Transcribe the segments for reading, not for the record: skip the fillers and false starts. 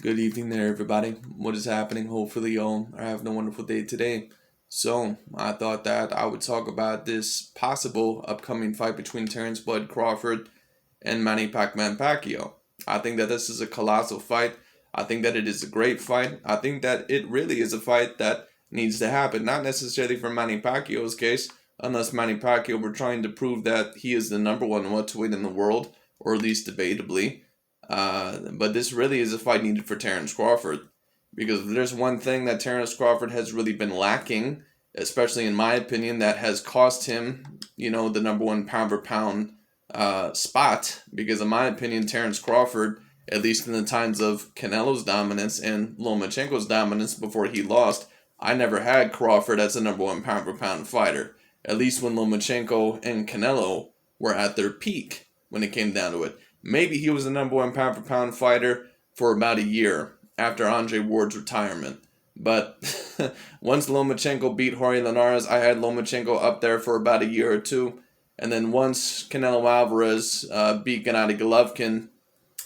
Good evening there, everybody. What is happening? Hopefully, y'all are having a wonderful day today. So, I thought that I would talk about this possible upcoming fight between Terence Bud Crawford and Manny Pacquiao. I think that this is a colossal fight. I think that it is a great fight. I think that it really is a fight that needs to happen. Not necessarily for Manny Pacquiao's case, unless Manny Pacquiao were trying to prove that he is the number one welterweight in the world, or at least debatably. But this really is a fight needed for Terence Crawford. Because if there's one thing that Terence Crawford has really been lacking, especially in my opinion, that has cost him, the number one pound for pound spot. Because in my opinion, Terence Crawford, at least in the times of Canelo's dominance and Lomachenko's dominance before he lost, I never had Crawford as the number one pound for pound fighter. At least when Lomachenko and Canelo were at their peak when it came down to it. Maybe he was the number one pound for pound fighter for about a year after Andre Ward's retirement. But once Lomachenko beat Jorge Linares, I had Lomachenko up there for about a year or two. And then once Canelo Alvarez beat Gennady Golovkin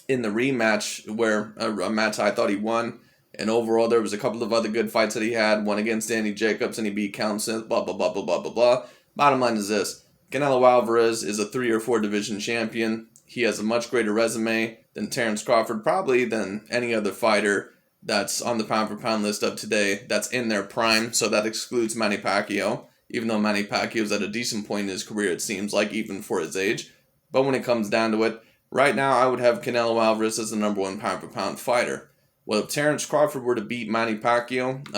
in the rematch, where a match I thought he won, and overall there was a couple of other good fights that he had, one against Danny Jacobs and he beat Callum Smith, blah, blah, blah, blah, blah, blah, blah. Bottom line is this. Canelo Alvarez is a 3 or 4 division champion. He has a much greater resume than Terence Crawford, probably than any other fighter that's on the pound for pound list of today that's in their prime. So that excludes Manny Pacquiao, even though Manny Pacquiao is at a decent point in his career, it seems like, even for his age. But when it comes down to it, right now I would have Canelo Alvarez as the number one pound for pound fighter. Well, if Terence Crawford were to beat Manny Pacquiao,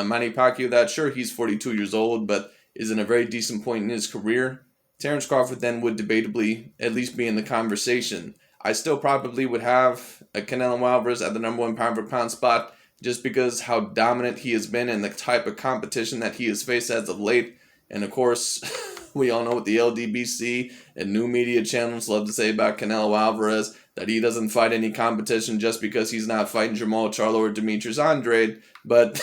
that sure, he's 42 years old, but is in a very decent point in his career. Terence Crawford then would debatably at least be in the conversation. I still probably would have a Canelo Alvarez at the number one pound for pound spot just because how dominant he has been and the type of competition that he has faced as of late. And of course, we all know what the LDBC and new media channels love to say about Canelo Alvarez, that he doesn't fight any competition just because he's not fighting Jamal Charlo or Demetrius Andrade. But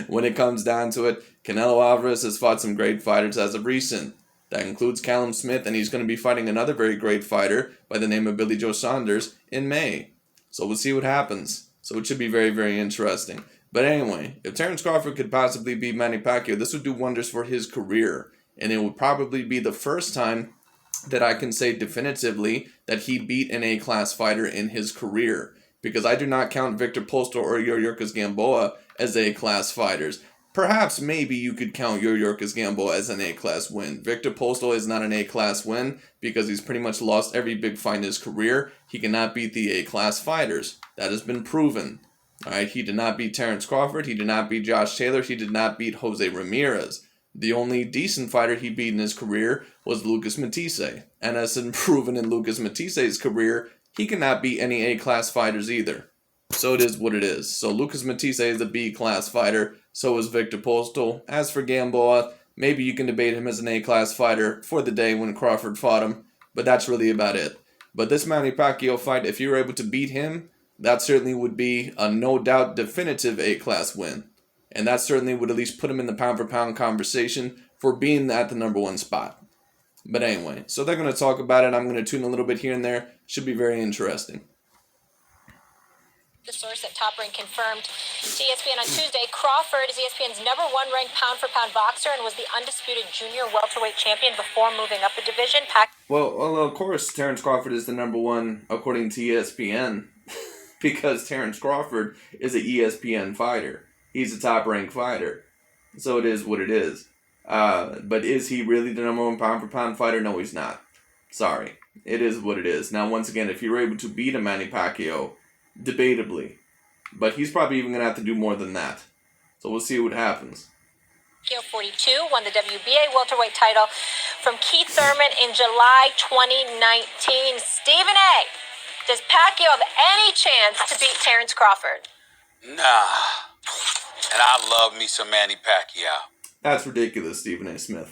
when it comes down to it, Canelo Alvarez has fought some great fighters as of recent. That includes Callum Smith, and he's going to be fighting another very great fighter by the name of Billy Joe Saunders in May. So we'll see what happens. So it should be very, very interesting. But anyway, if Terence Crawford could possibly beat Manny Pacquiao, this would do wonders for his career. And it would probably be the first time that I can say definitively that he beat an A-class fighter in his career. Because I do not count Victor Postol or Yuriorkis Gamboa as A-class fighters. Perhaps maybe you could count Yuriorkis Gamboa as an A-class win. Victor Postol is not an A-class win because he's pretty much lost every big fight in his career. He cannot beat the A-class fighters. That has been proven. Alright, he did not beat Terence Crawford. He did not beat Josh Taylor. He did not beat Jose Ramirez. The only decent fighter he beat in his career was Lucas Matisse. And as been proven in Lucas Matisse's career, he cannot beat any A-class fighters either. So it is what it is. So Lucas Matisse is a B-class fighter. So is Victor Postol. As for Gamboa, maybe you can debate him as an A-class fighter for the day when Crawford fought him. But that's really about it. But this Manny Pacquiao fight, if you're able to beat him, that certainly would be a no-doubt definitive A-class win. And that certainly would at least put him in the pound-for-pound conversation for being at the number one spot. But anyway, so they're going to talk about it. I'm going to tune a little bit here and there. Should be very interesting. The source at Top Rank confirmed to ESPN on Tuesday, Crawford is ESPN's number one ranked pound-for-pound boxer and was the undisputed junior welterweight champion before moving up a division. Well, of course, Terence Crawford is the number one according to ESPN because Terence Crawford is an ESPN fighter. He's a top-ranked fighter. So it is what it is. But is he really the number one pound-for-pound fighter? No, he's not. Sorry. It is what it is. Now, once again, if you're able to beat a Manny Pacquiao, debatably. But he's probably even going to have to do more than that. So we'll see what happens. Pacquiao, 42, won the WBA welterweight title from Keith Thurman in July 2019. Stephen A., does Pacquiao have any chance to beat Terence Crawford? Nah. And I love me some Manny Pacquiao. That's ridiculous, Stephen A. Smith.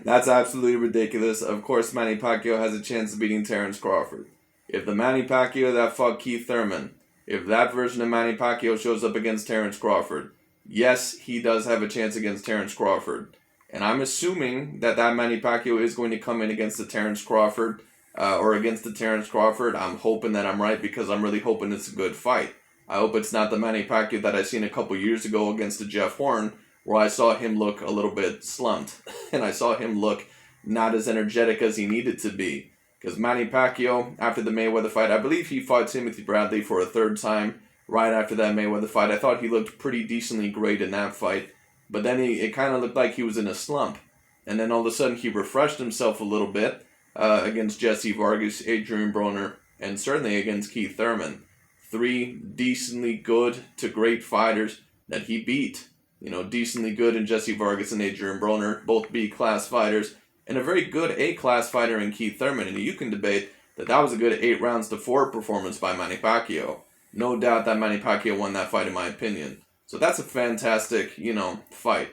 That's absolutely ridiculous. Of course, Manny Pacquiao has a chance of beating Terence Crawford. If the Manny Pacquiao that fought Keith Thurman, if that version of Manny Pacquiao shows up against Terence Crawford, yes, he does have a chance against Terence Crawford. And I'm assuming that Manny Pacquiao is going to come in against the Terence Crawford or against the Terence Crawford, I'm hoping that I'm right because I'm really hoping it's a good fight. I hope it's not the Manny Pacquiao that I seen a couple years ago against the Jeff Horn, where I saw him look a little bit slumped, and I saw him look not as energetic as he needed to be. Because Manny Pacquiao, after the Mayweather fight, I believe he fought Timothy Bradley for a third time right after that Mayweather fight. I thought he looked pretty decently great in that fight, but then it kind of looked like he was in a slump. And then all of a sudden he refreshed himself a little bit against Jesse Vargas, Adrian Broner, and certainly against Keith Thurman. 3 decently good to great fighters that he beat. Decently good in Jesse Vargas and Adrian Broner, both B-class fighters, and a very good A-class fighter in Keith Thurman. And you can debate that was a good 8-4 performance by Manny Pacquiao. No doubt that Manny Pacquiao won that fight in my opinion. So that's a fantastic, fight.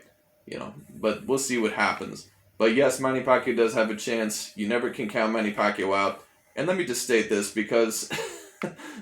But we'll see what happens. But yes, Manny Pacquiao does have a chance. You never can count Manny Pacquiao out. And let me just state this because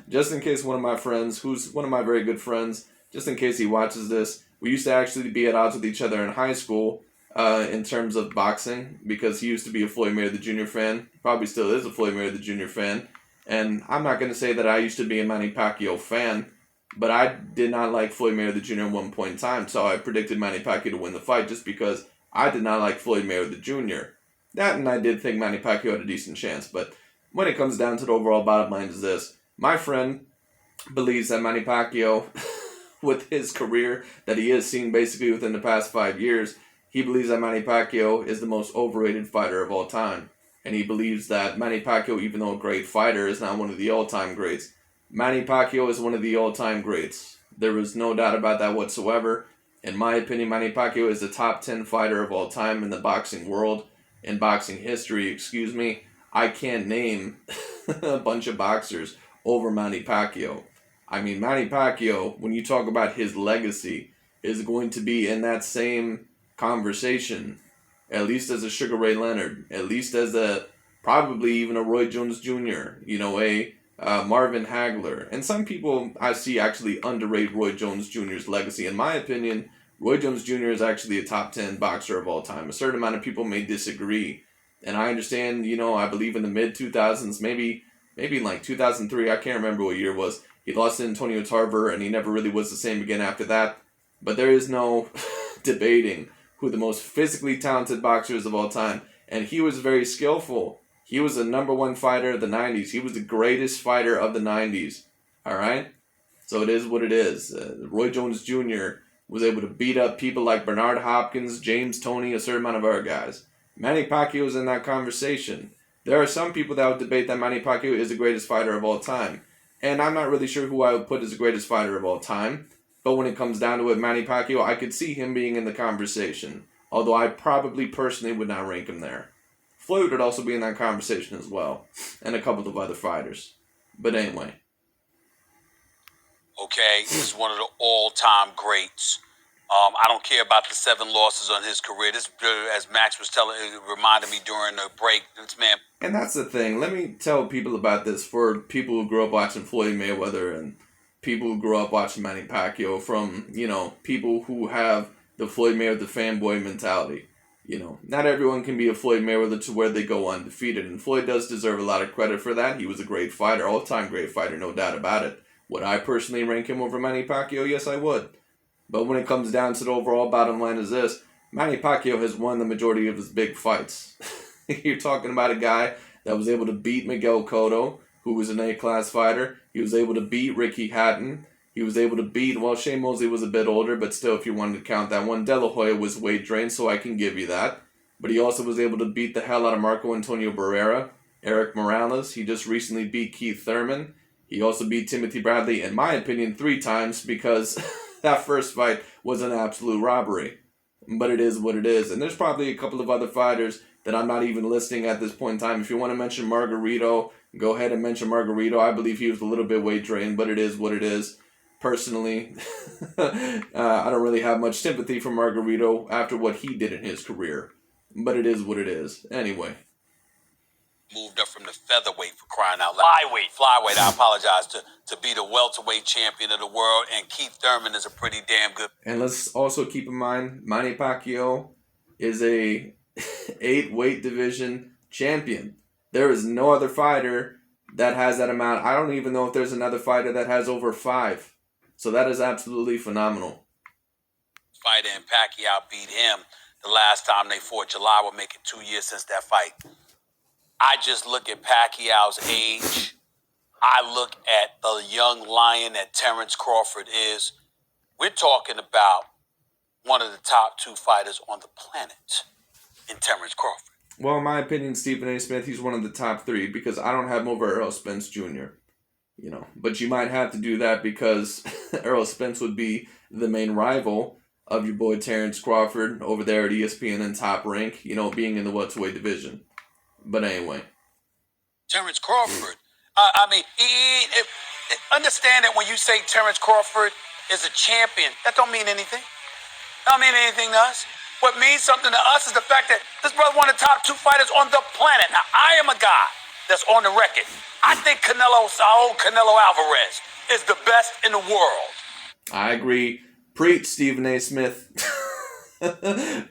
just in case one of my friends, who's one of my very good friends, just in case he watches this, we used to actually be at odds with each other in high school in terms of boxing because he used to be a Floyd Mayweather Jr. fan. Probably still is a Floyd Mayweather Jr. fan. And I'm not going to say that I used to be a Manny Pacquiao fan, but I did not like Floyd Mayweather Jr. at one point in time, so I predicted Manny Pacquiao to win the fight just because I did not like Floyd Mayweather Jr. That and I did think Manny Pacquiao had a decent chance, but when it comes down to the overall bottom line is this. My friend believes that Manny Pacquiao, with his career that he has seen basically within the past 5 years, he believes that Manny Pacquiao is the most overrated fighter of all time. And he believes that Manny Pacquiao, even though a great fighter, is not one of the all-time greats. Manny Pacquiao is one of the all-time greats. There is no doubt about that whatsoever. In my opinion, Manny Pacquiao is the top 10 fighter of all time in the boxing world, in boxing history, excuse me. I can't name a bunch of boxers over Manny Pacquiao. I mean, Manny Pacquiao, when you talk about his legacy, is going to be in that same conversation, at least as a Sugar Ray Leonard, at least as probably even a Roy Jones Jr., a Marvin Hagler. And some people I see actually underrate Roy Jones Jr.'s legacy. In my opinion, Roy Jones Jr. is actually a top 10 boxer of all time. A certain amount of people may disagree. And I understand, I believe in the mid-2000s, maybe in like 2003, I can't remember what year it was, he lost to Antonio Tarver and he never really was the same again after that. But there is no debating who the most physically talented boxer is of all time. And he was very skillful. He was the number 1 fighter of the 90s. He was the greatest fighter of the 90s. All right? So it is what it is. Roy Jones Jr. was able to beat up people like Bernard Hopkins, James Toney, a certain amount of other guys. Manny Pacquiao is in that conversation. There are some people that would debate that Manny Pacquiao is the greatest fighter of all time. And I'm not really sure who I would put as the greatest fighter of all time. But when it comes down to it, Manny Pacquiao, I could see him being in the conversation. Although I probably personally would not rank him there. Floyd would also be in that conversation as well. And a couple of other fighters. But anyway. Okay, he's one of the all-time greats. I don't care about the 7 losses on his career. This, as Max was telling, it reminded me during the break. This man. And that's the thing. Let me tell people about this for people who grew up watching Floyd Mayweather and people who grew up watching Manny Pacquiao, from, people who have the Floyd Mayweather fanboy mentality. Not everyone can be a Floyd Mayweather to where they go undefeated, and Floyd does deserve a lot of credit for that. He was a great fighter, all-time great fighter, no doubt about it. Would I personally rank him over Manny Pacquiao? Yes, I would. But when it comes down to the overall bottom line is this, Manny Pacquiao has won the majority of his big fights. You're talking about a guy that was able to beat Miguel Cotto, who was an A-class fighter. He was able to beat Ricky Hatton. He was able to beat, Shane Mosley was a bit older, but still, if you wanted to count that one, De La Hoya was weight drained, so I can give you that. But he also was able to beat the hell out of Marco Antonio Barrera, Eric Morales. He just recently beat Keith Thurman. He also beat Timothy Bradley, in my opinion, 3 times because that first fight was an absolute robbery. But it is what it is. And there's probably a couple of other fighters that I'm not even listing at this point in time. If you want to mention Margarito, go ahead and mention Margarito. I believe he was a little bit weight drained, but it is what it is. Personally, I don't really have much sympathy for Margarito after what he did in his career. But it is what it is. Anyway. Moved up from the featherweight, for crying out loud. Flyweight, I apologize, to be the welterweight champion of the world. And Keith Thurman is a pretty damn good. And let's also keep in mind, Manny Pacquiao is a 8 weight division champion. There is no other fighter that has that amount. I don't even know if there's another fighter that has over 5. So that is absolutely phenomenal. Fighter and Pacquiao beat him the last time they fought. July will make it 2 years since that fight. I just look at Pacquiao's age. I look at the young lion that Terence Crawford is. We're talking about one of the top 2 fighters on the planet in Terence Crawford. Well, in my opinion, Stephen A. Smith, he's one of the top 3 because I don't have him over Errol Spence Jr. But you might have to do that because Errol Spence would be the main rival of your boy Terence Crawford over there at ESPN and Top Rank, being in the welterweight division. But anyway. Terence Crawford. Understand that when you say Terence Crawford is a champion, that don't mean anything. That don't mean anything to us. What means something to us is the fact that this brother one of the top 2 fighters on the planet. Now, I am a guy that's on the record. I think Canelo Alvarez is the best in the world. I agree. Preach, Stephen A. Smith.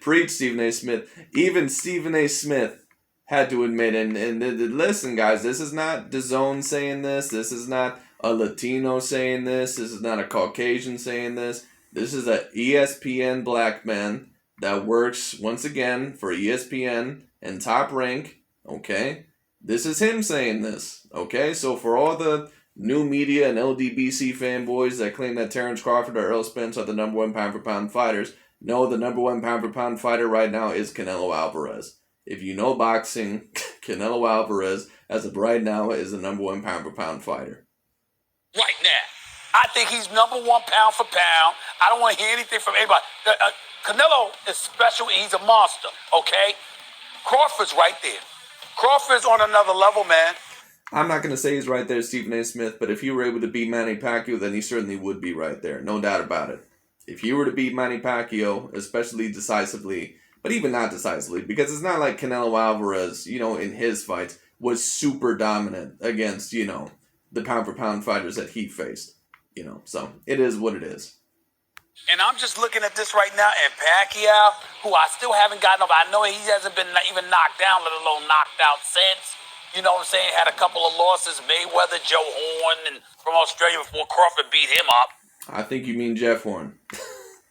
Preach, Stephen A. Smith. Even Stephen A. Smith had to admit, and listen, guys, this is not DAZN saying this. This is not a Latino saying this. This is not a Caucasian saying this. This is a ESPN black man that works, once again, for ESPN and Top Rank, okay? This is him saying this, okay? So for all the new media and LDBC fanboys that claim that Terence Crawford or Errol Spence are the number 1 pound-for-pound fighters, no, the number 1 pound-for-pound fighter right now is Canelo Alvarez. If you know boxing, Canelo Alvarez, as of right now, is the number 1 pound-for-pound fighter. Right now. I think he's number 1 pound for pound. I don't want to hear anything from anybody. Canelo is special. He's a monster, okay? Crawford's right there. Crawford's on another level, man. I'm not going to say he's right there, Stephen A. Smith, but if he were able to beat Manny Pacquiao, then he certainly would be right there. No doubt about it. If he were to beat Manny Pacquiao, especially decisively, but even not decisively, because it's not like Canelo Alvarez, in his fights, was super dominant against, the pound-for-pound fighters that he faced. So it is what it is. And I'm just looking at this right now, and Pacquiao, who I still haven't gotten up. I know he hasn't been even knocked down, let alone knocked out since. You know what I'm saying? Had a couple of losses, Mayweather, Joe Horn, and from Australia before Crawford beat him up. I think you mean Jeff Horn,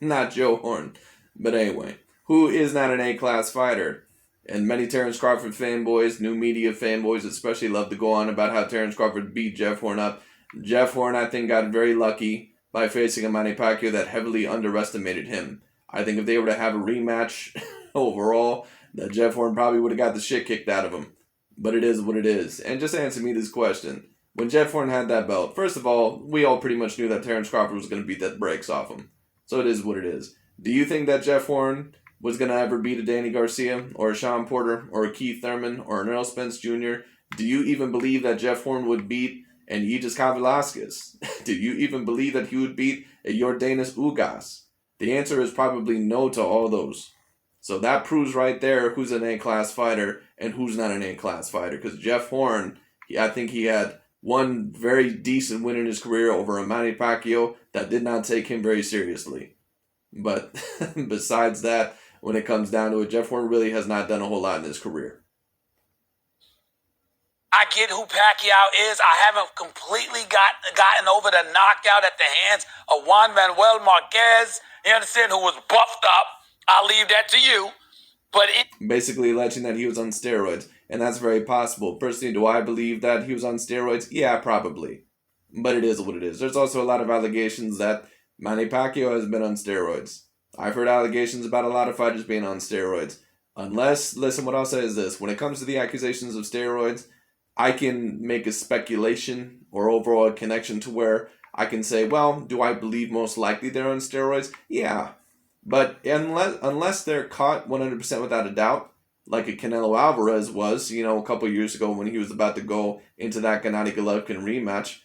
not Joe Horn. But anyway, who is not an A-class fighter? And many Terence Crawford fanboys, new media fanboys especially, love to go on about how Terence Crawford beat Jeff Horn up. Jeff Horn, I think, got very lucky by facing a Manny Pacquiao that heavily underestimated him. I think if they were to have a rematch overall, that Jeff Horn probably would have got the shit kicked out of him. But it is what it is. And just answer me this question. When Jeff Horn had that belt, first of all, we all pretty much knew that Terence Crawford was going to beat the brakes off him. So it is what it is. Do you think that Jeff Horn was going to ever beat a Danny Garcia or a Sean Porter or a Keith Thurman or an Errol Spence Jr.? Do you even believe that Jeff Horn would beat an Aegis Velasquez? Do you even believe that he would beat a Yordenis Ugas? The answer is probably no to all those. So that proves right there who's an A-class fighter and who's not an A-class fighter. Because Jeff Horn, I think he had one very decent win in his career over a Manny Pacquiao that did not take him very seriously. But besides that, when it comes down to it, Jeff Horn really has not done a whole lot in his career. I get who Pacquiao is. I haven't completely gotten over the knockout at the hands of Juan Manuel Marquez. You understand? Who was buffed up. I'll leave that to you. But basically alleging that he was on steroids, and that's very possible. Personally, do I believe that he was on steroids? Yeah, probably. But it is what it is. There's also a lot of allegations that Manny Pacquiao has been on steroids. I've heard allegations about a lot of fighters being on steroids. Listen, what I'll say is this. When it comes to the accusations of steroids, I can make a speculation or overall a connection to where I can say, well, do I believe most likely they're on steroids? Yeah. But unless they're caught 100% without a doubt, like a Canelo Alvarez was, a couple years ago when he was about to go into that Gennady Golovkin rematch,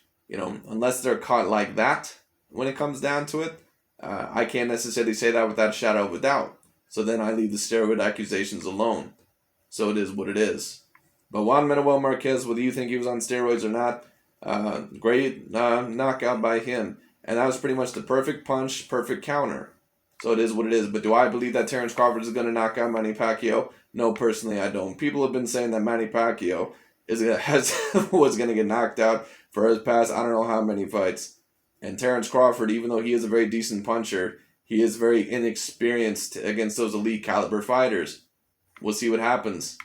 unless they're caught like that, when it comes down to it, I can't necessarily say that without a shadow of a doubt. So then I leave the steroid accusations alone. So it is what it is. But Juan Manuel Marquez, whether you think he was on steroids or not, great knockout by him. And that was pretty much the perfect punch, perfect counter. So it is what it is. But do I believe that Terence Crawford is going to knock out Manny Pacquiao? No, personally I don't. People have been saying that Manny Pacquiao was going to get knocked out for his past I don't know how many fights. And Terence Crawford, even though he is a very decent puncher, he is very inexperienced against those elite caliber fighters. We'll see what happens.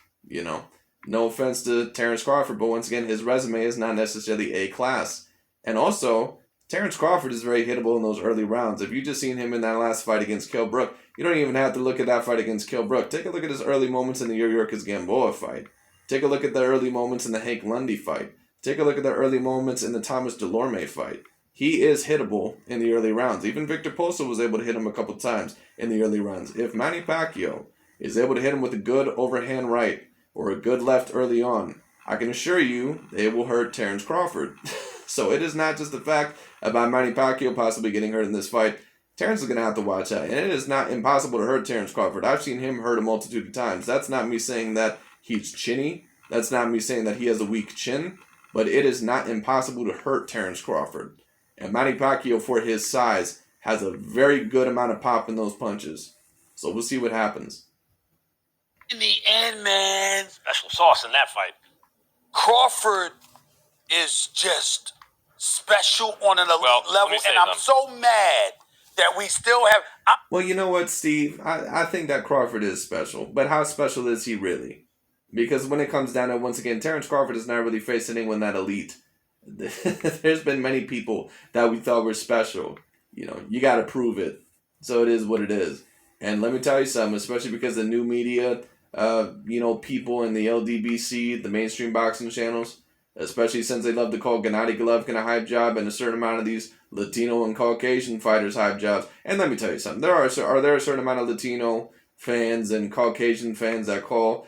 No offense to Terence Crawford, but once again, his resume is not necessarily A class. And also, Terence Crawford is very hittable in those early rounds. If you just seen him in that last fight against Kell Brook, you don't even have to look at that fight against Kell Brook. Take a look at his early moments in the Yuriorkis Gamboa fight. Take a look at the early moments in the Hank Lundy fight. Take a look at the early moments in the Thomas Delorme fight. He is hittable in the early rounds. Even Victor Poso was able to hit him a couple times in the early rounds. If Manny Pacquiao is able to hit him with a good overhand right or a good left early on, I can assure you it will hurt Terence Crawford. So it is not just the fact about Manny Pacquiao possibly getting hurt in this fight. Terence is going to have to watch out. And it is not impossible to hurt Terence Crawford. I've seen him hurt a multitude of times. That's not me saying that he's chinny. That's not me saying that he has a weak chin. But it is not impossible to hurt Terence Crawford. And Manny Pacquiao, for his size, has a very good amount of pop in those punches. So we'll see what happens. In the end, man, Special sauce in that fight. Crawford is just special on an elite Well, let level, me say and I'm so mad that we still have. Well, you know what, Steve? I think that Crawford is special. But how special is he really? Because when it comes down to, once again, Terence Crawford has not really faced anyone that elite. There's been many people that we thought were special. You got to prove it. So it is what it is. And let me tell you something, especially because the new media, people in the LDBC, the mainstream boxing channels, especially since they love to call Gennady Golovkin a hype job and a certain amount of these Latino and Caucasian fighters hype jobs. And let me tell you something, there are a certain amount of Latino fans and Caucasian fans that call,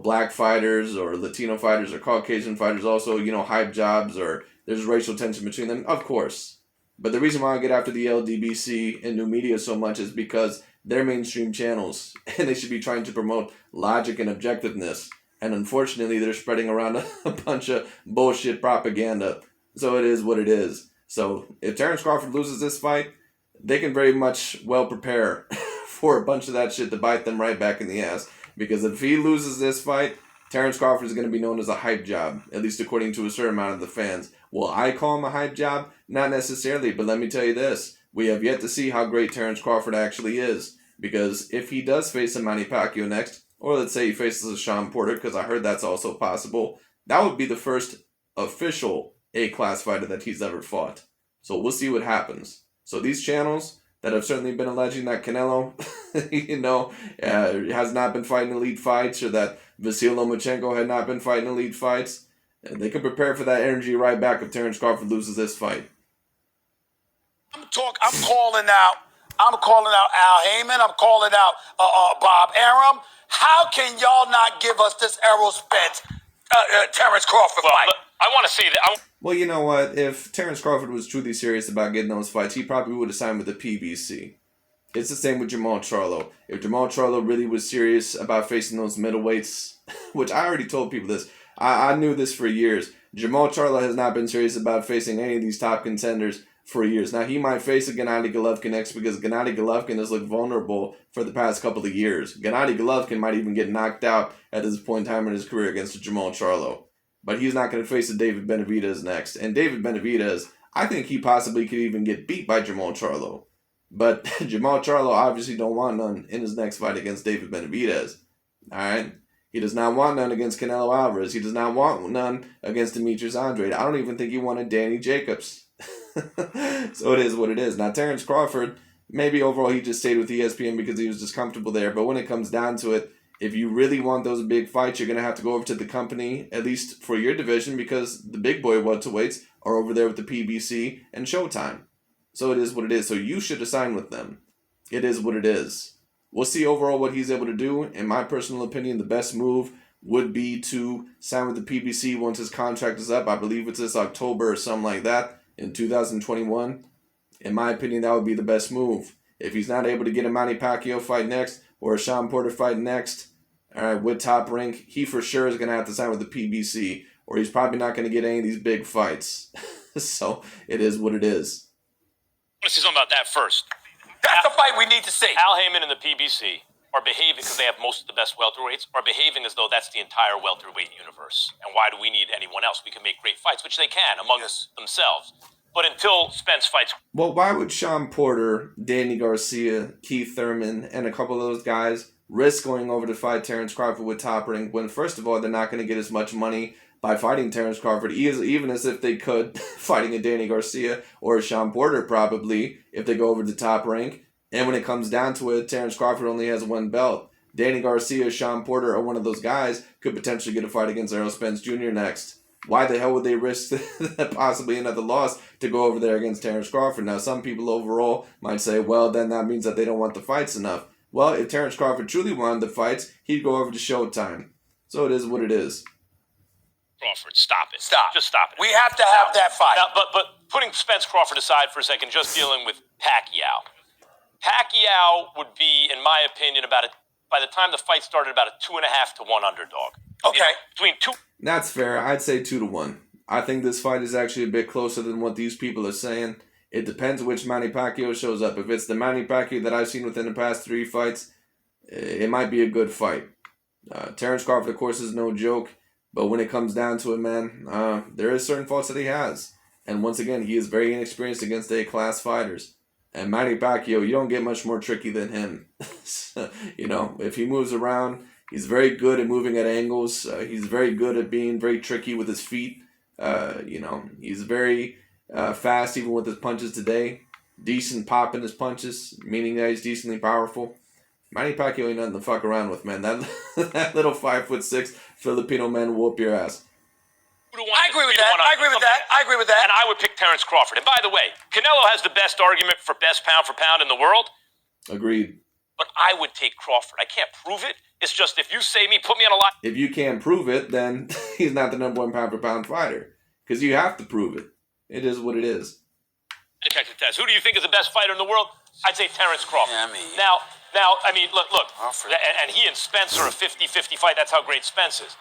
black fighters or Latino fighters or Caucasian fighters also, hype jobs, or there's racial tension between them, of course. But the reason why I get after the LDBC and new media so much is because they're mainstream channels and they should be trying to promote logic and objectiveness. And unfortunately, they're spreading around a bunch of bullshit propaganda. So it is what it is. So if Terence Crawford loses this fight, they can very much well prepare for a bunch of that shit to bite them right back in the ass. Because if he loses this fight, Terence Crawford is going to be known as a hype job, at least according to a certain amount of the fans. Will I call him a hype job? Not necessarily, but let me tell you this. We have yet to see how great Terence Crawford actually is. Because if he does face a Manny Pacquiao next, or let's say he faces a Sean Porter, because I heard that's also possible, that would be the first official A-class fighter that he's ever fought. So we'll see what happens. So these channels that have certainly been alleging that Canelo, has not been fighting elite fights, or that Vasyl Lomachenko had not been fighting elite fights, they can prepare for that energy right back if Terence Crawford loses this fight. I'm calling out Al Heyman. I'm calling out Bob Arum. How can y'all not give us this Errol Spence, Terence Crawford fight? Look, I want to see that. Well, you know what? If Terence Crawford was truly serious about getting those fights, he probably would have signed with the PBC. It's the same with Jamal Charlo. If Jamal Charlo really was serious about facing those middleweights, which I already told people this, I knew this for years. Jamal Charlo has not been serious about facing any of these top contenders for years. Now, he might face a Gennady Golovkin next because Gennady Golovkin has looked vulnerable for the past couple of years. Gennady Golovkin might even get knocked out at this point in time in his career against Jamal Charlo. But he's not going to face a David Benavidez next. And David Benavidez, I think he possibly could even get beat by Jamal Charlo. But Jamal Charlo obviously don't want none in his next fight against David Benavidez. Alright? He does not want none against Canelo Alvarez. He does not want none against Demetrius Andrade. I don't even think he wanted Danny Jacobs. So it is what it is. Now, Terence Crawford, maybe overall he just stayed with ESPN because he was just comfortable there. But when it comes down to it, if you really want those big fights, you're going to have to go over to the company, at least for your division, because the big boy welterweights are over there with the PBC and Showtime. So it is what it is. So you should assign with them. It is what it is. We'll see overall what he's able to do. In my personal opinion, the best move would be to sign with the PBC once his contract is up. I believe it's this October or something like that in 2021. In my opinion, that would be the best move. If he's not able to get a Manny Pacquiao fight next or a Sean Porter fight next, all right, with Top Rank, he for sure is going to have to sign with the PBC, or he's probably not going to get any of these big fights. So it is what it is. I want to see something about that first. That's the fight we need to see. Al Heyman and the PBC. are behaving, because they have most of the best welterweights, are behaving as though that's the entire welterweight universe. And why do we need anyone else? We can make great fights, which they can amongst themselves. But until Spence fights... Well, why would Sean Porter, Danny Garcia, Keith Thurman, and a couple of those guys risk going over to fight Terence Crawford with Top Rank when, first of all, they're not going to get as much money by fighting Terence Crawford, even as if they could, fighting a Danny Garcia or a Sean Porter probably, if they go over to Top Rank. And when it comes down to it, Terence Crawford only has one belt. Danny Garcia, Sean Porter, or one of those guys could potentially get a fight against Errol Spence Jr. next. Why the hell would they risk possibly another loss to go over there against Terence Crawford? Now, some people overall might say, well, then that means that they don't want the fights enough. Well, if Terence Crawford truly wanted the fights, he'd go over to Showtime. So it is what it is. Crawford, stop it. Stop. Just stop it. We have to have that fight. Now, but putting Spence Crawford aside for a second, just dealing with Pacquiao. Pacquiao would be, in my opinion, by the time the fight started, about a 2.5 to 1 underdog. Okay. You know, between two. That's fair. I'd say 2-1. I think this fight is actually a bit closer than what these people are saying. It depends which Manny Pacquiao shows up. If it's the Manny Pacquiao that I've seen within the past 3 fights, it might be a good fight. Terence Crawford, of course, is no joke. But when it comes down to it, man, there is certain faults that he has. And once again, he is very inexperienced against A-class fighters. And Manny Pacquiao, you don't get much more tricky than him. You know, if he moves around, he's very good at moving at angles. He's very good at being very tricky with his feet. You know, he's very fast even with his punches today. Decent pop in his punches, meaning that he's decently powerful. Manny Pacquiao ain't nothing to fuck around with, man. That little 5'6" Filipino man will whoop your ass. I agree with that. I agree with that. And I would pick Terence Crawford. And by the way, Canelo has the best argument for best pound for pound in the world. Agreed. But I would take Crawford. I can't prove it. It's just if you say me, put me on a line. If you can't prove it, then he's not the number 1 pound for pound fighter. Because you have to prove it. It is what it is. Detective test. Who do you think is the best fighter in the world? I'd say Terence Crawford. Yeah, I mean... Now, I mean, look. Crawford. And he and Spence are a 50-50 fight. That's how great Spence is.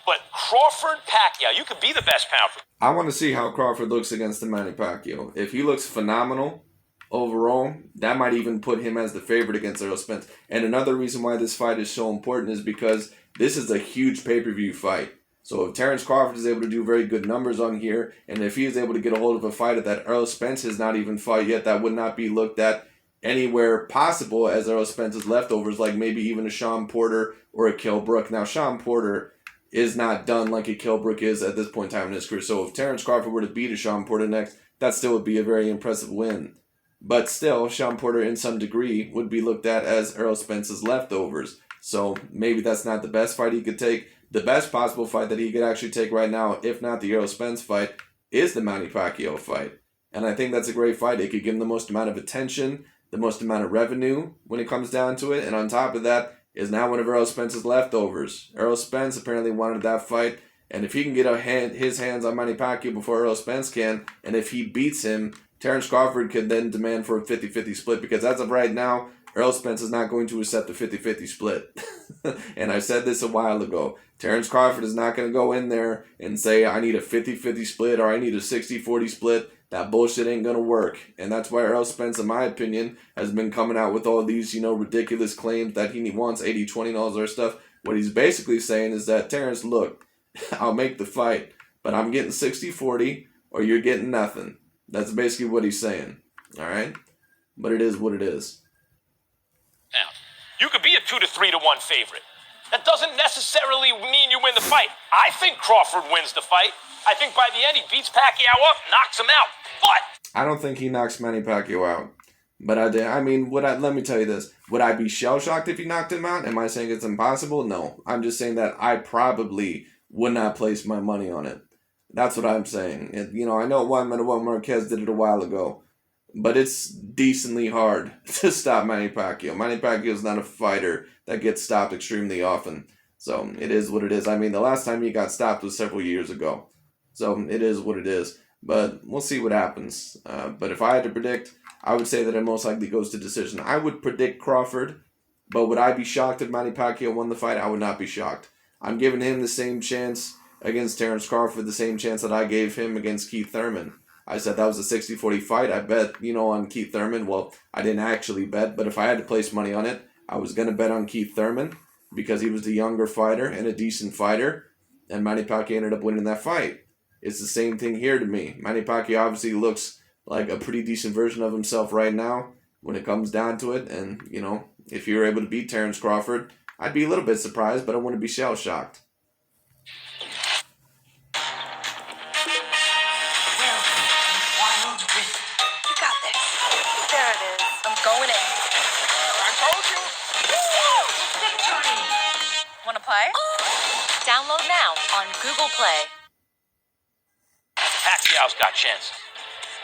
But Crawford, Pacquiao, you could be the best pound for... I want to see how Crawford looks against the Manny Pacquiao. If he looks phenomenal overall, that might even put him as the favorite against Errol Spence. And another reason why this fight is so important is because this is a huge pay-per-view fight. So if Terence Crawford is able to do very good numbers on here, and if he is able to get a hold of a fighter that Errol Spence has not even fought yet, that would not be looked at anywhere possible as Errol Spence's leftovers, like maybe even a Sean Porter or a Kell Brook. Now, Sean Porter is not done like a Kell Brook is at this point in time in his career. So if Terence Crawford were to beat a Sean Porter next, that still would be a very impressive win. But still, Sean Porter in some degree would be looked at as Errol Spence's leftovers. So maybe that's not the best fight he could take. The best possible fight that he could actually take right now, if not the Errol Spence fight, is the Manny Pacquiao fight. And I think that's a great fight. It could give him the most amount of attention, the most amount of revenue when it comes down to it. And on top of that, is now one of Errol Spence's leftovers. Errol Spence apparently wanted that fight, and if he can get his hands on Manny Pacquiao before Errol Spence can, and if he beats him, Terence Crawford could then demand for a 50-50 split, because as of right now, Errol Spence is not going to accept a 50-50 split. And I said this a while ago. Terence Crawford is not going to go in there and say, I need a 50-50 split or I need a 60-40 split. That bullshit ain't going to work. And that's why Errol Spence, in my opinion, has been coming out with all these, ridiculous claims that he wants 80-20 and all this stuff. What he's basically saying is that, Terence, look, I'll make the fight, but I'm getting 60-40 or you're getting nothing. That's basically what he's saying. All right? But it is what it is. Now, you could be a 2 to 3 to 1 favorite. That doesn't necessarily mean you win the fight. I think Crawford wins the fight. I think by the end he beats Pacquiao up, knocks him out. But I don't think he knocks Manny Pacquiao out. But let me tell you this. Would I be shell-shocked if he knocked him out? Am I saying it's impossible? No. I'm just saying that I probably would not place my money on it. That's what I'm saying. I know Juan Manuel Marquez did it a while ago. But it's decently hard to stop Manny Pacquiao. Manny Pacquiao is not a fighter that gets stopped extremely often. So it is what it is. I mean, the last time he got stopped was several years ago. So it is what it is. But we'll see what happens. But if I had to predict, I would say that it most likely goes to decision. I would predict Crawford. But would I be shocked if Manny Pacquiao won the fight? I would not be shocked. I'm giving him the same chance against Terence Crawford, the same chance that I gave him against Keith Thurman. I said that was a 60-40 fight. I bet, on Keith Thurman. Well, I didn't actually bet, but if I had to place money on it, I was going to bet on Keith Thurman because he was the younger fighter and a decent fighter, and Manny Pacquiao ended up winning that fight. It's the same thing here to me. Manny Pacquiao obviously looks like a pretty decent version of himself right now when it comes down to it, and, you know, if you're able to beat Terence Crawford, I'd be a little bit surprised, but I wouldn't be shell-shocked. You got this. There it is. I'm going in. I told you. Victory! Want to play? Download now on Google Play. Pacquiao's got chances.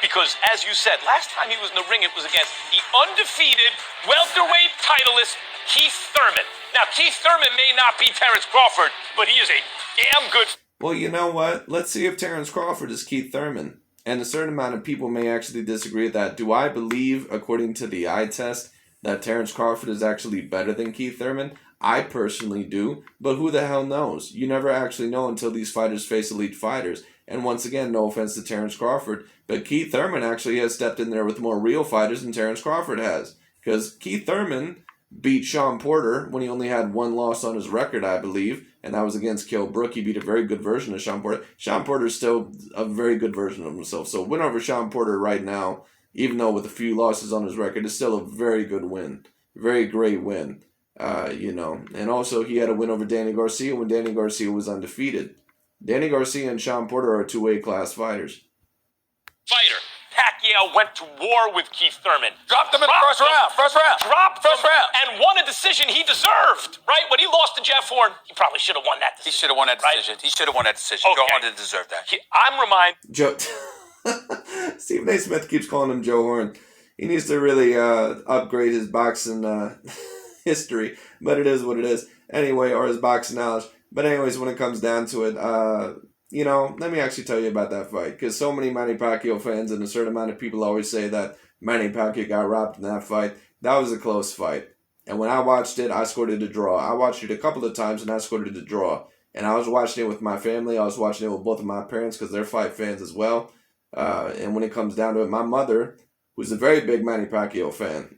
Because, as you said, last time he was in the ring, it was against the undefeated welterweight titleist Keith Thurman. Now, Keith Thurman may not be Terence Crawford, but he is a damn good... Well, you know what? Let's see if Terence Crawford is Keith Thurman. And a certain amount of people may actually disagree with that. Do I believe, according to the eye test, that Terence Crawford is actually better than Keith Thurman? I personally do, but who the hell knows? You never actually know until these fighters face elite fighters. And once again, no offense to Terence Crawford, but Keith Thurman actually has stepped in there with more real fighters than Terence Crawford has. Because Keith Thurman beat Sean Porter when he only had one loss on his record, I believe, and that was against Kell Brook. He beat a very good version of Sean Porter. Sean Porter is still a very good version of himself. So win over Sean Porter right now, even though with a few losses on his record, is still a very good win. Very great win. You know, and also he had a win over Danny Garcia when Danny Garcia was undefeated. Danny Garcia and Sean Porter are 2A class fighters. Fighter. Pacquiao went to war with Keith Thurman. Dropped him in the first round. Dropped First him round. and won a decision he deserved, right? When he lost to Jeff Horn, he probably should have won that He decision. should have won that right? decision. He should have won that decision. Okay. Joe Horn didn't deserve that. I'm reminded... Joe Stephen A. Smith keeps calling him Joe Horn. He needs to really upgrade his boxing history, but it is what it is. Anyway, or his boxing knowledge. But anyways, when it comes down to it, you know, let me actually tell you about that fight. Because so many Manny Pacquiao fans and a certain amount of people always say that Manny Pacquiao got robbed in that fight. That was a close fight. And when I watched it, I scored it a draw. I watched it a couple of times and I scored it a draw. And I was watching it with my family. I was watching it with both of my parents because they're fight fans as well. And when it comes down to it, my mother, who's a very big Manny Pacquiao fan,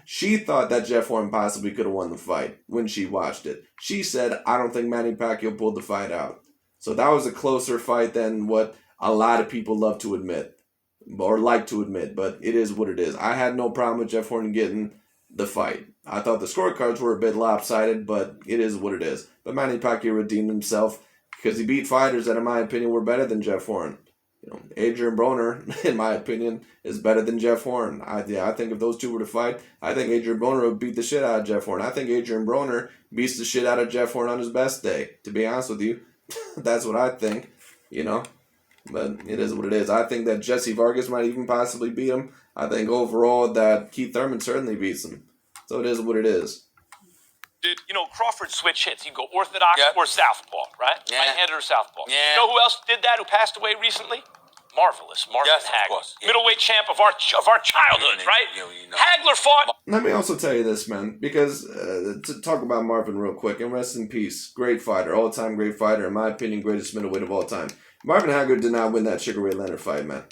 she thought that Jeff Horn possibly could have won the fight when she watched it. She said, I don't think Manny Pacquiao pulled the fight out. So that was a closer fight than what a lot of people love to admit, or like to admit, but it is what it is. I had no problem with Jeff Horn getting the fight. I thought the scorecards were a bit lopsided, but it is what it is. But Manny Pacquiao redeemed himself because he beat fighters that, in my opinion, were better than Jeff Horn. You know, Adrian Broner, in my opinion, is better than Jeff Horn. I think if those two were to fight, I think Adrian Broner would beat the shit out of Jeff Horn. I think Adrian Broner beats the shit out of Jeff Horn on his best day, to be honest with you. That's what I think, you know. But it is what it is. I think that Jesse Vargas might even possibly beat him. I think overall that Keith Thurman certainly beats him. So it is what it is. Did, you know, Crawford switch hits. He'd go orthodox or southpaw, right? Yeah. Right-handed or southpaw. Yeah. You know who else did that who passed away recently? Marvelous Marvin Yes, of Hagler. course. Yeah. Middleweight champ of our childhood, right? You know. Hagler fought... Let me also tell you this, man, because to talk about Marvin real quick, and rest in peace, great fighter, all-time great fighter, in my opinion, greatest middleweight of all time. Marvin Hagler did not win that Sugar Ray Leonard fight, man.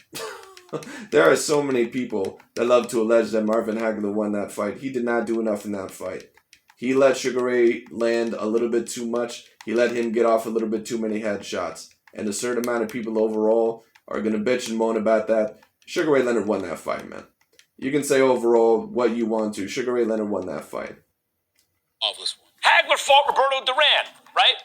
There are so many people that love to allege that Marvin Hagler won that fight. He did not do enough in that fight. He let Sugar Ray land a little bit too much. He let him get off a little bit too many headshots. And a certain amount of people overall are going to bitch and moan about that. Sugar Ray Leonard won that fight, man. You can say overall what you want to. Sugar Ray Leonard won that fight. Marvelous one. Hagler fought Roberto Duran, right?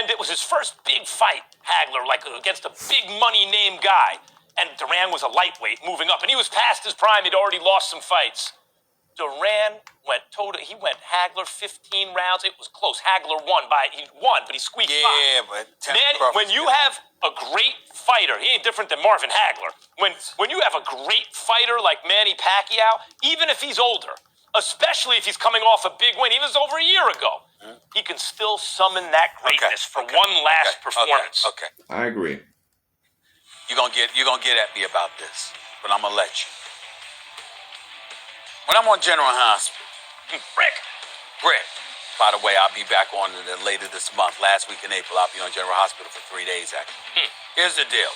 And it was his first big fight, Hagler, like against a big money name guy. And Duran was a lightweight moving up. And he was past his prime. He'd already lost some fights. Duran went he went Hagler 15 rounds. It was close. Hagler won, but he squeaked by. Yeah, but Man, when you have a great fighter, he ain't different than Marvin Hagler. When you have a great fighter like Manny Pacquiao, even if he's older, especially if he's coming off a big win, even if it was over a year ago, he can still summon that greatness for one last performance. Okay. I agree. You're gonna get at me about this, but I'm gonna let you. When I'm on General Hospital, Rick. By the way, I'll be back on later this month. Last week in April, I'll be on General Hospital for 3 days, actually. Here's the deal.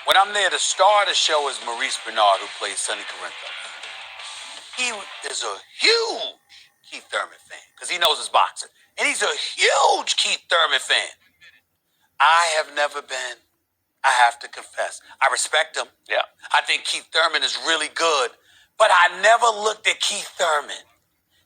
When I'm there, the star of the show is Maurice Bernard, who plays Sonny Corinthos. he is a huge Keith Thurman fan because he knows his boxing. And he's a huge Keith Thurman fan. I have never been, I have to confess. I respect him. Yeah. I think Keith Thurman is really good. But I never looked at Keith Thurman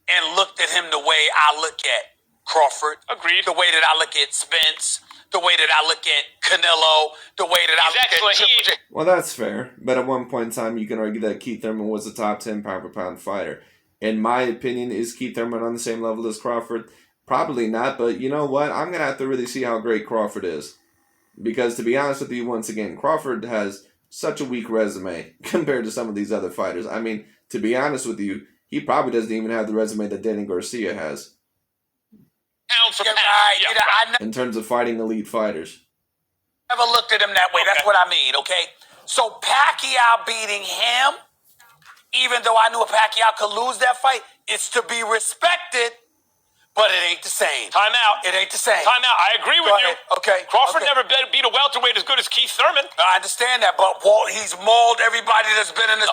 and looked at him the way I look at Crawford. Agreed. The way that I look at Spence. The way that I look at Canelo. The way that I look at Triple J. Well, that's fair. But at one point in time, you can argue that Keith Thurman was a top 10 pound-for-pound fighter. In my opinion, is Keith Thurman on the same level as Crawford? Probably not, but you know what? I'm going to have to really see how great Crawford is. Because to be honest with you, once again, Crawford has such a weak resume compared to some of these other fighters. I mean, to be honest with you, he probably doesn't even have the resume that Danny Garcia has. Pound for pound. Right. Yeah, You know, right. In terms of fighting elite fighters. I never looked at him that way. Okay. That's what I mean, okay? So Pacquiao beating him, even though I knew Pacquiao could lose that fight, it's to be respected, but it ain't the same. Time out. It ain't the same. Time out. I agree with Go you. ahead. Okay. Crawford Okay. never beat a welterweight as good as Keith Thurman. I understand that, but he's mauled everybody that's been in this.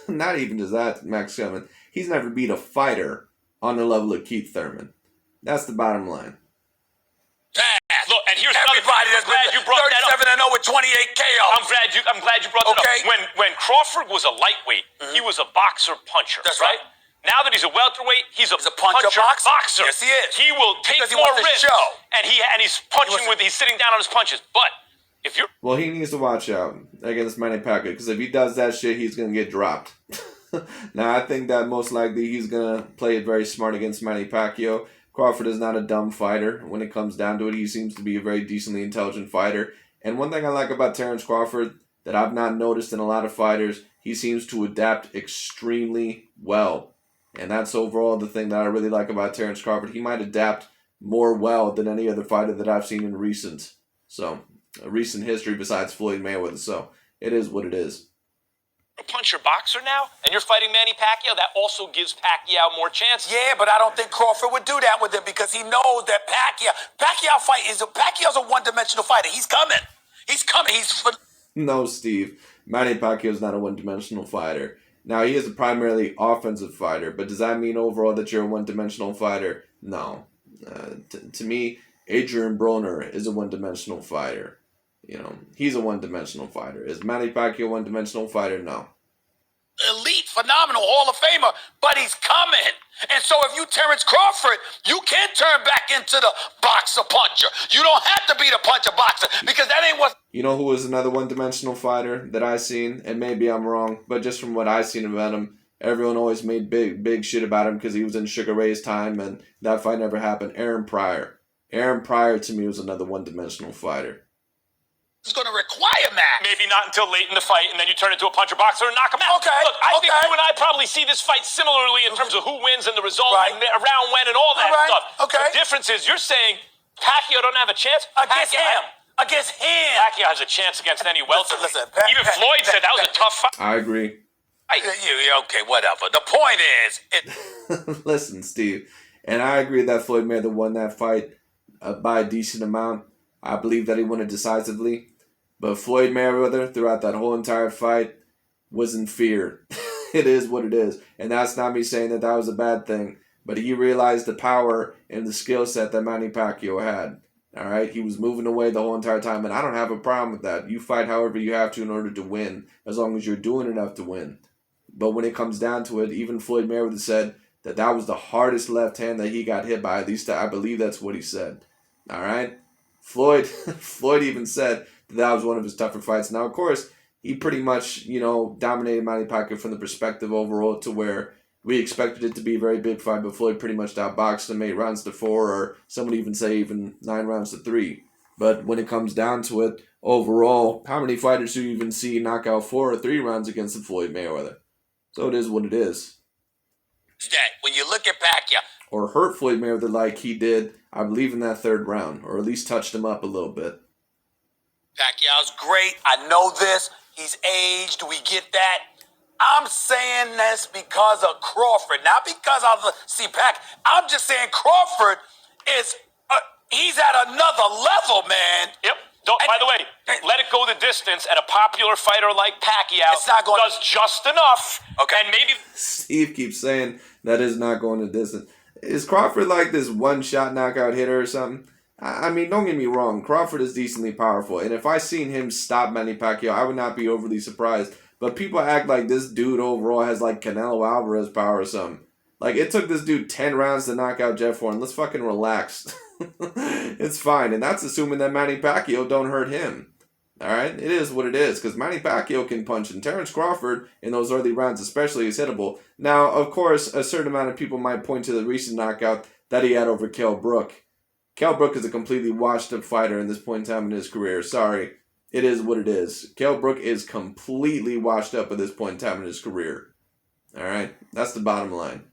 Not even just that, Max Kellerman. He's never beat a fighter on the level of Keith Thurman. That's the bottom line. Look, and here's Everybody that's glad you brought that up. 37-0 with 28 KOs. I'm glad you brought that Okay. up. When Crawford was a lightweight, he was a boxer puncher. That's right. Now that he's a welterweight, he's a puncher boxer. boxer. Yes, he is. He will take Because he more wants to risks. show. And he's punching he's sitting down on his punches. But if you're Well, he needs to watch out against Manny Pacquiao, because if he does that shit, he's going to get dropped. Now, I think that most likely he's going to play it very smart against Manny Pacquiao. Crawford is not a dumb fighter. When it comes down to it, he seems to be a very decently intelligent fighter. And one thing I like about Terence Crawford that I've not noticed in a lot of fighters, he seems to adapt extremely well. And that's overall the thing that I really like about Terence Crawford. He might adapt more well than any other fighter that I've seen in recent history besides Floyd Mayweather. So it is what it is. a puncher boxer now, and you're fighting Manny Pacquiao, that also gives Pacquiao more chances. Yeah, but I don't think Crawford would do that with him because he knows that Pacquiao's a one-dimensional fighter. He's coming. No, Steve. Manny Pacquiao is not a one-dimensional fighter. Now, he is a primarily offensive fighter, but does that mean overall that you're a one-dimensional fighter? No. To me, Adrian Broner is a one-dimensional fighter. You know, he's a one-dimensional fighter. Is Manny Pacquiao a one-dimensional fighter? No. elite, phenomenal Hall of Famer, but he's coming. And so if you Terence Crawford, you can turn back into the boxer puncher. You don't have to be the puncher boxer because that ain't what... You know who was another one-dimensional fighter that I seen? And maybe I'm wrong, but just from what I seen about him, everyone always made big shit about him because he was in Sugar Ray's time and that fight never happened. Aaron Pryor. Aaron Pryor to me was another one-dimensional fighter. It's going to require Max. Maybe not until late in the fight, and then you turn into a puncher boxer and knock him out. Okay, Look, I think okay. you and I probably see this fight similarly in terms of who wins and the result Right. and around when and all that All right, stuff. okay. The difference is you're saying Pacquiao don't have a chance. Against him. Against him. Pacquiao has a chance against any welterweight. Listen, Even Floyd said that was a tough fight. I agree. Okay, whatever. The point is... Listen, Steve, and I agree that Floyd Mayweather won that fight by a decent amount. I believe that he won it decisively. But Floyd Mayweather, throughout that whole entire fight, was in fear. It is what it is. And that's not me saying that that was a bad thing. But he realized the power and the skill set that Manny Pacquiao had. All right? He was moving away the whole entire time. And I don't have a problem with that. You fight however you have to in order to win, as long as you're doing enough to win. But when it comes down to it, even Floyd Mayweather said that that was the hardest left hand that he got hit by. At least I believe that's what he said. All right? Floyd even said that was one of his tougher fights. Now, of course, he pretty much, dominated Manny Pacquiao from the perspective overall to where we expected it to be a very big fight, but Floyd pretty much outboxed him 8 rounds to 4, or some would even say even 9 rounds to 3. But when it comes down to it, overall, how many fighters do you even see knock out 4 or 3 rounds against the Floyd Mayweather? So it is what it is. That when you look at Pacquiao... Or hurt Floyd Mayweather like he did, I believe, in that 3rd round, or at least touched him up a little bit. Pacquiao's great. I know this. He's aged. We get that. I'm saying this because of Crawford, not because of the CPAC. I'm just saying Crawford is, he's at another level, man. Yep. By the way, let it go the distance, and a popular fighter like Pacquiao does just enough. Okay. And maybe Steve keeps saying that is not going the distance. Is Crawford like this one-shot knockout hitter or something? I mean, don't get me wrong. Crawford is decently powerful. And if I seen him stop Manny Pacquiao, I would not be overly surprised. But people act like this dude overall has like Canelo Alvarez power or something. Like, it took this dude 10 rounds to knock out Jeff Horn. Let's fucking relax. It's fine. And that's assuming that Manny Pacquiao don't hurt him. Alright? It is what it is. Because Manny Pacquiao can punch. And Terence Crawford, in those early rounds especially, is hittable. Now, of course, a certain amount of people might point to the recent knockout that he had over Kell Brook. Kell Brook is a completely washed-up fighter in this point in time in his career. Sorry. It is what it is. Kell Brook is completely washed up at this point in time in his career. Alright? That's the bottom line.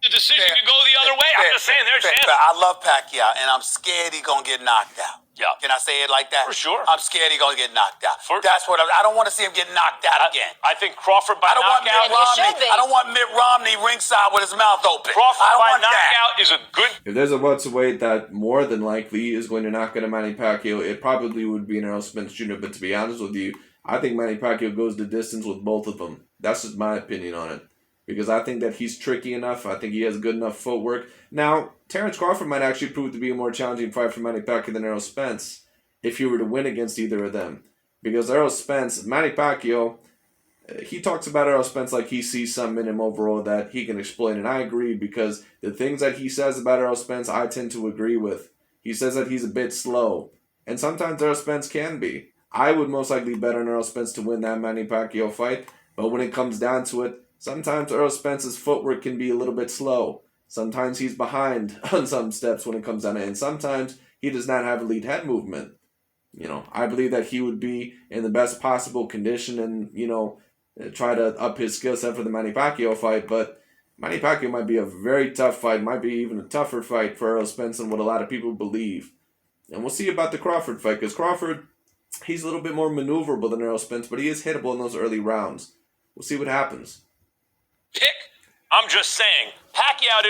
the decision could go the other way. I'm just saying there's chances. I love Pacquiao, and I'm scared he's going to get knocked out. Yeah. Can I say it like that? For sure. I'm scared he's going to get knocked out. That's what I don't want to see him get knocked out again. I think Crawford by knockout. I don't want Mitt Romney ringside with his mouth open. Crawford by knockout is a good. If there's a welterweight that more than likely is going to knock out Manny Pacquiao, it probably would be an Errol Spence Jr. But to be honest with you, I think Manny Pacquiao goes the distance with both of them. That's just my opinion on it. Because I think that he's tricky enough. I think he has good enough footwork. Now, Terence Crawford might actually prove to be a more challenging fight for Manny Pacquiao than Errol Spence if he were to win against either of them. Because Errol Spence, Manny Pacquiao, he talks about Errol Spence like he sees something in him overall that he can exploit. And I agree because the things that he says about Errol Spence, I tend to agree with. He says that he's a bit slow. And sometimes Errol Spence can be. I would most likely bet on Errol Spence to win that Manny Pacquiao fight. But when it comes down to it, sometimes Errol Spence's footwork can be a little bit slow. Sometimes he's behind on some steps when it comes down to it. And sometimes he does not have elite head movement. You know, I believe that he would be in the best possible condition and, you know, try to up his skill set for the Manny Pacquiao fight. But Manny Pacquiao might be a very tough fight, might be even a tougher fight for Errol Spence than what a lot of people believe. And we'll see about the Crawford fight, because Crawford, he's a little bit more maneuverable than Errol Spence, but he is hittable in those early rounds. We'll see what happens. Pick. I'm just saying, Pacquiao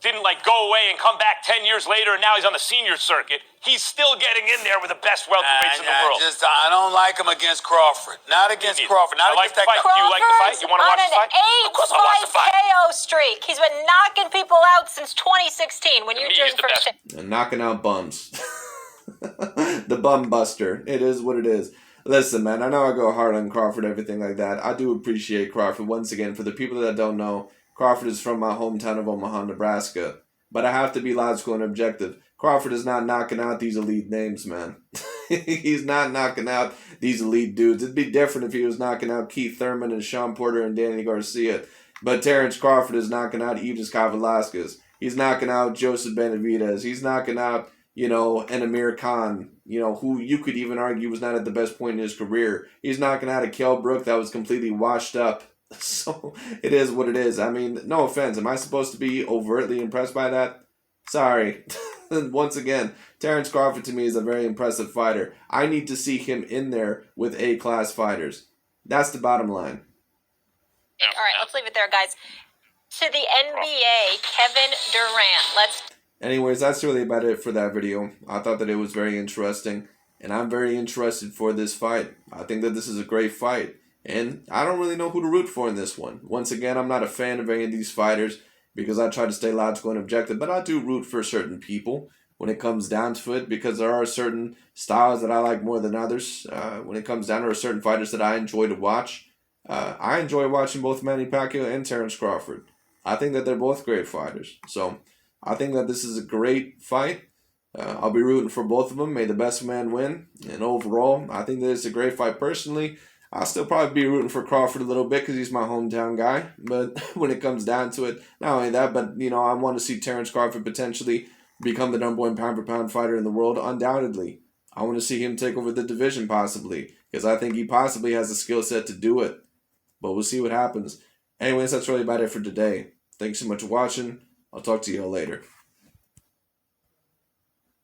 didn't like go away and come back 10 years later, and now he's on the senior circuit. He's still getting in there with the best welterweights in the world. I don't like him against Crawford. Not against Crawford. Not I like against the fight. Do you like the fight? You want to watch the fight? Of course I watch the fight. KO streak. He's been knocking people out since 2016 when you're doing First Take. And knocking out bums. The bum buster. It is what it is. Listen, man, I know I go hard on Crawford and everything like that. I do appreciate Crawford. Once again, for the people that don't know, Crawford is from my hometown of Omaha, Nebraska. But I have to be logical and objective. Crawford is not knocking out these elite names, man. He's not knocking out these elite dudes. It'd be different if he was knocking out Keith Thurman and Sean Porter and Danny Garcia. But Terence Crawford is knocking out Idris Velasquez. He's knocking out Joseph Benavidez. He's knocking out, you know, an Amir Khan, you know, who you could even argue was not at the best point in his career. He's knocking out a Kell Brook that was completely washed up. So, it is what it is. I mean, no offense. Am I supposed to be overtly impressed by that? Sorry. Once again, Terence Crawford to me is a very impressive fighter. I need to see him in there with A-class fighters. That's the bottom line. All right, let's leave it there, guys. To the NBA, Kevin Durant. Anyways, that's really about it for that video. I thought that it was very interesting, and I'm very interested for this fight. I think that this is a great fight, and I don't really know who to root for in this one. Once again, I'm not a fan of any of these fighters because I try to stay logical and objective, but I do root for certain people when it comes down to it, because there are certain styles that I like more than others. When it comes down to certain fighters that I enjoy to watch, I enjoy watching both Manny Pacquiao and Terence Crawford. I think that they're both great fighters. So I think that this is a great fight. I'll be rooting for both of them. May the best man win. And overall, I think that it's a great fight. Personally, I'll still probably be rooting for Crawford a little bit because he's my hometown guy. But when it comes down to it, not only that, but you know, I want to see Terence Crawford potentially become the #1 pound-for-pound fighter in the world, undoubtedly. I want to see him take over the division possibly, because I think he possibly has the skill set to do it. But we'll see what happens. Anyways, that's really about it for today. Thanks so much for watching. I'll talk to you all later.